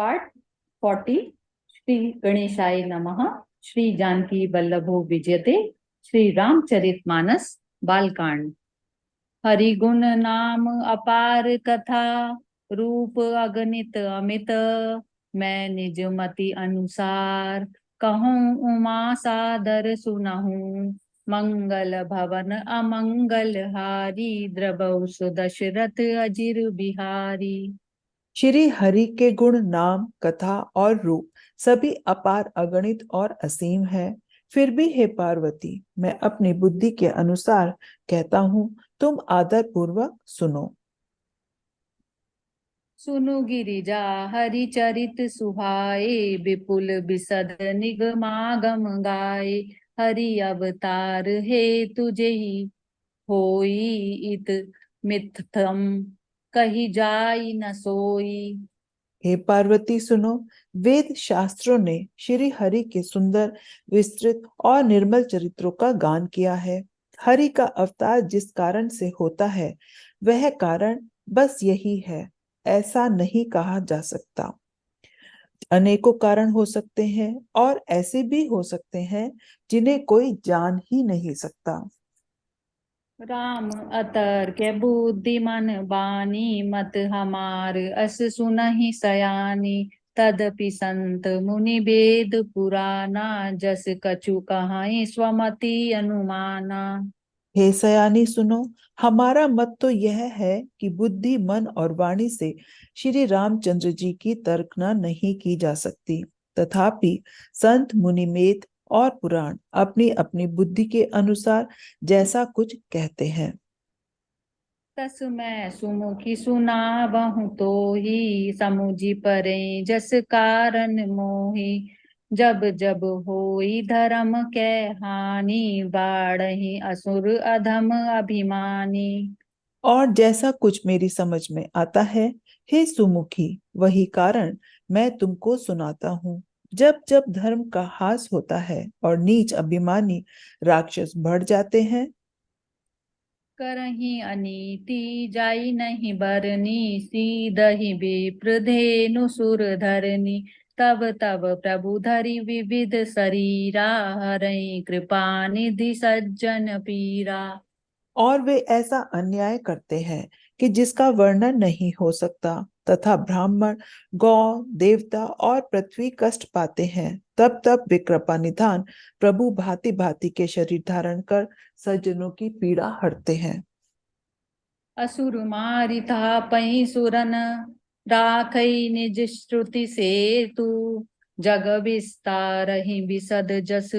Part 40। Shri गणेशाय नमः। श्री जानकी वल्लभो विजयते। श्री रामचरितमानस बालकांड। हरि गुण नाम अपार कथा, रूप अगणित अमित। मैं निज मति अनुसार, कहूँ उमा सादर सुनहूँ। मंगल भवन अमंगल हारी, द्रवहु सुदशरथ अजिर बिहारी। श्री हरि के गुण नाम कथा और रूप सभी अपार अगणित और असीम है। फिर भी हे पार्वती, मैं अपनी बुद्धि के अनुसार कहता हूँ, तुम आदर पूर्वक सुनो। सुनु गिरिजा हरि चरित सुहाए, विपुल बिसद निगमागम गाए। हरि अवतार हे तुझे ही होई, इत मिथ्यम कही जाई न सोई। हे पार्वती सुनो, वेद शास्त्रों ने श्री हरि के सुंदर, विस्तृत और निर्मल चरित्रों का गान किया है। हरि का अवतार जिस कारण से होता है, वह कारण बस यही है, ऐसा नहीं कहा जा सकता। अनेकों कारण हो सकते हैं और ऐसे भी हो सकते हैं जिन्हें कोई जान ही नहीं सकता। राम अतर के बुद्धिमन बानी, मत हमार अस सुनहि सयानी। तदपि संत मुनि वेद पुराना, जस कछु कहाई स्वमति अनुमाना। हे सयानी सुनो, हमारा मत तो यह है कि बुद्धि, मन और वाणी से श्री रामचंद्र जी की तर्कना नहीं की जा सकती। तथापि संत, मुनि, वेद और पुराण अपनी अपनी बुद्धि के अनुसार जैसा कुछ कहते हैं। तस मैं सुमुखी सुनावहु तो ही, समुझी परे जस कारण मोही। जब जब होई धर्म के हानि, बाढ़हि असुर अधम अभिमानी। और जैसा कुछ मेरी समझ में आता है, हे सुमुखी, वही कारण मैं तुमको सुनाता हूँ। जब जब धर्म का हास होता है और नीच अभिमानी राक्षस बढ़ जाते हैं, करही अनीति जाई नहीं बरनी, सीदहि विप्र धेनु सुर धरनी। तब तब प्रभु धरि विविध शरीरा, हरहि कृपा निधि सज्जन पीरा। और वे ऐसा अन्याय करते हैं कि जिसका वर्णन नहीं हो सकता, तथा ब्राह्मण, गौ, देवता और पृथ्वी कष्ट पाते हैं। तब तब वे कृपा निधान प्रभु भांति भांति के शरीर धारण कर सज्जनों की पीड़ा हरते हैं। असुर मारि थापहि सुरन, राखई निज श्रुति सेतु। जग विस्तारहि बिसद जस,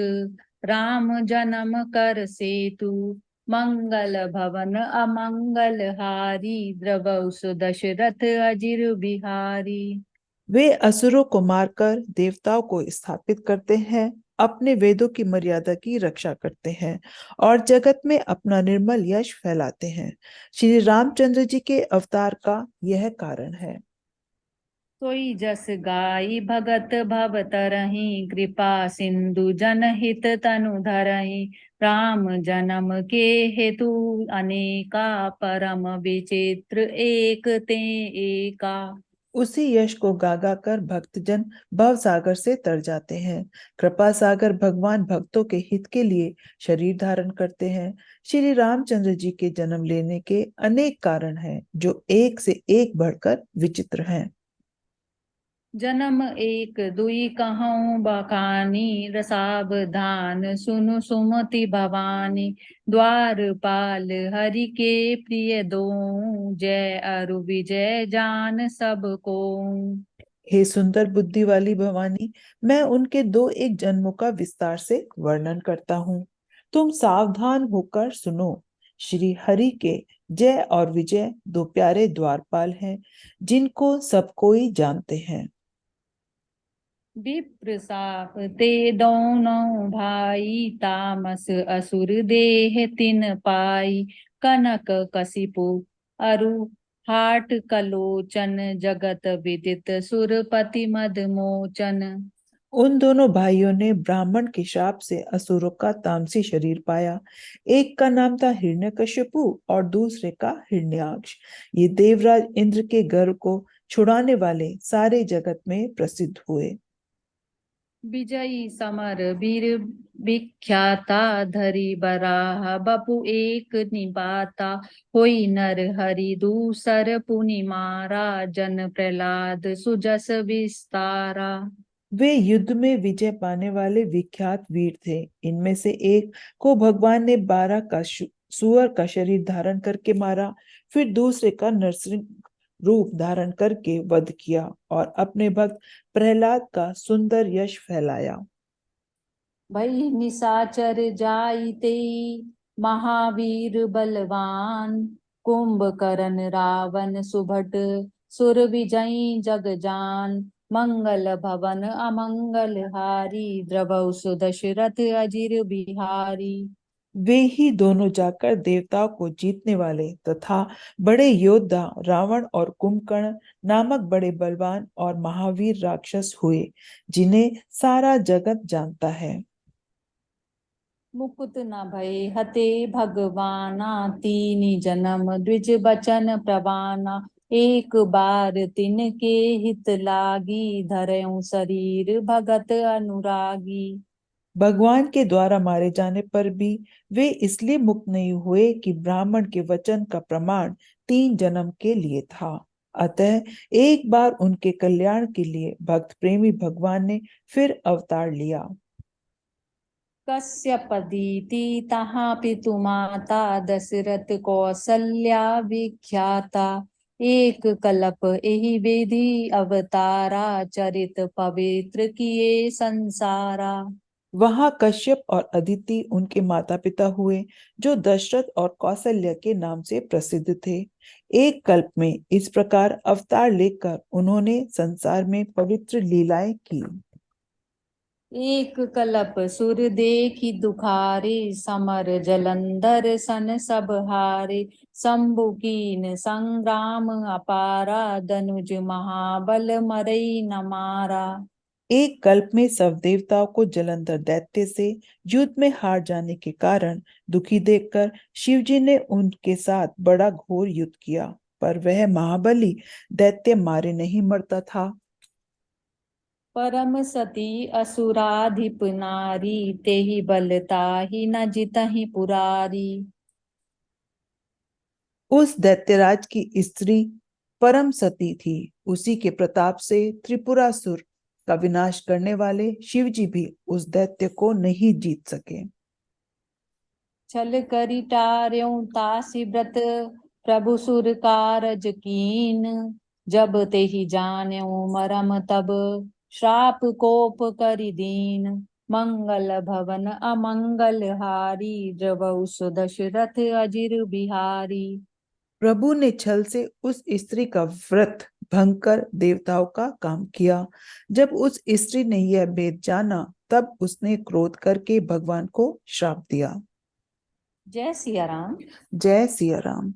राम जन्म कर सेतु। मंगल भवन अमंगल हारी, द्रवहु सुदशरथ अजिर बिहारी। वे असुरों को मारकर देवताओं को स्थापित करते हैं, अपने वेदों की मर्यादा की रक्षा करते हैं और जगत में अपना निर्मल यश फैलाते हैं। श्री रामचंद्र जी के अवतार का यह कारण है। सोई जस गाई भगत भव तरहि, कृपा सिंधु जनहित तनु धरहि। राम जन्म के हेतु अनेका, परम विचित्र एक ते एका। उसी यश को गा गा कर भक्तजन भव सागर से तर जाते हैं। कृपा सागर भगवान भक्तों के हित के लिए शरीर धारण करते हैं। श्री रामचंद्र जी के जन्म लेने के अनेक कारण हैं, जो एक से एक बढ़कर विचित्र हैं। जन्म एक दुई कहऊँ बखानी, रसावधान सुनु सुमति भवानी। द्वारपाल हरि के प्रिय दो, जय अरु विजय जान सब को। हे सुंदर बुद्धि वाली भवानी, मैं उनके दो एक जन्मों का विस्तार से वर्णन करता हूँ। तुम सावधान होकर सुनो। श्री हरि के जय और विजय दो प्यारे द्वारपाल हैं, जिनको सब कोई जानते हैं। विप्र साप ते दोनों भाई, तामस असुर देह तिन पाई। कनक कसिपु अरु हाट कलोचन, जगत विदित सुरपति मद मोचन। उन दोनों भाइयों ने ब्राह्मण के शाप से असुरों का तामसी शरीर पाया। एक का नाम था हिरण्यकशिपु और दूसरे का हिरण्याक्ष। ये देवराज इंद्र के गर्भ को छुड़ाने वाले सारे जगत में प्रसिद्ध हुए। विजयी समर वीर विख्याता धरि बराह बपु एक निपाता होई नर हरि दूसर पुनि मारा जन प्रहलाद सुजस विस्तारा। वे युद्ध में विजय पाने वाले विख्यात वीर थे। इनमें से एक को भगवान ने 12 का सुअर का शरीर धारण करके मारा, फिर दूसरे का नरसिंह रूप धारण करके वध किया और अपने भक्त प्रहलाद का सुंदर यश फैलाया। भई निशाचर जाइते महावीर बलवान कुंभकर्ण रावण सुभट सुर विजयी जग जान मंगल भवन अमंगल हारी द्रवौ सुदशरथ अजिर बिहारी। वे ही दोनों जाकर देवताओं को जीतने वाले तथा बड़े योद्धा रावण और कुंभकर्ण नामक बड़े बलवान और महावीर राक्षस हुए, जिन्हें सारा जगत जानता है। मुकुत न भय हते भगवाना तीन जन्म द्विज बचन प्रवाना एक बार तिनके हित लागी धरऊं शरीर भगत अनुरागी। भगवान के द्वारा मारे जाने पर भी वे इसलिए मुक्त नहीं हुए कि ब्राह्मण के वचन का प्रमाण 3 जन्म के लिए था। अतः एक बार उनके कल्याण के लिए भक्त प्रेमी भगवान ने फिर अवतार लिया। कश्यपदीति तहाँ पितु माता दशरथ कौसल्या विख्याता एक कल्प एहि विधि अवतारा चरित पवित्र किए संसारा। वहां कश्यप और अदिति उनके माता पिता हुए, जो दशरथ और कौशल्य के नाम से प्रसिद्ध थे। एक कल्प में इस प्रकार अवतार लेकर उन्होंने संसार में पवित्र लीलाएं की। एक कलप सुर देखी दुखारे समर जलंधर सन सब हारे शंभु कीन संग्राम अपारा धनुज महाबल मरई न मारा। एक कल्प में सब देवताओं को जलंधर दैत्य से युद्ध में हार जाने के कारण दुखी देखकर शिवजी ने उनके साथ बड़ा घोर युद्ध किया, पर वह महाबली दैत्य मारे नहीं मरता था। परम सती असुराधिप नारी तेहि बलताहि न जितहि पुरारी। उस दैत्यराज की स्त्री परम सती थी। उसी के प्रताप से त्रिपुरासुर का विनाश करने वाले शिवजी भी उस दैत्य को नहीं जीत सके। छल करि टार्यों तासी व्रत प्रभु सुर कारज कीन जब तेहि जान्यों मरम तब श्राप कोप करि दीन मंगल भवन अमंगल हारी द्रवौ सुदशरथ अजिर बिहारी। प्रभु ने छल से उस स्त्री का व्रत भंग कर देवताओं का काम किया। जब उस स्त्री ने यह भेद जाना, तब उसने क्रोध करके भगवान को श्राप दिया। जय सिया राम। जय सिया राम।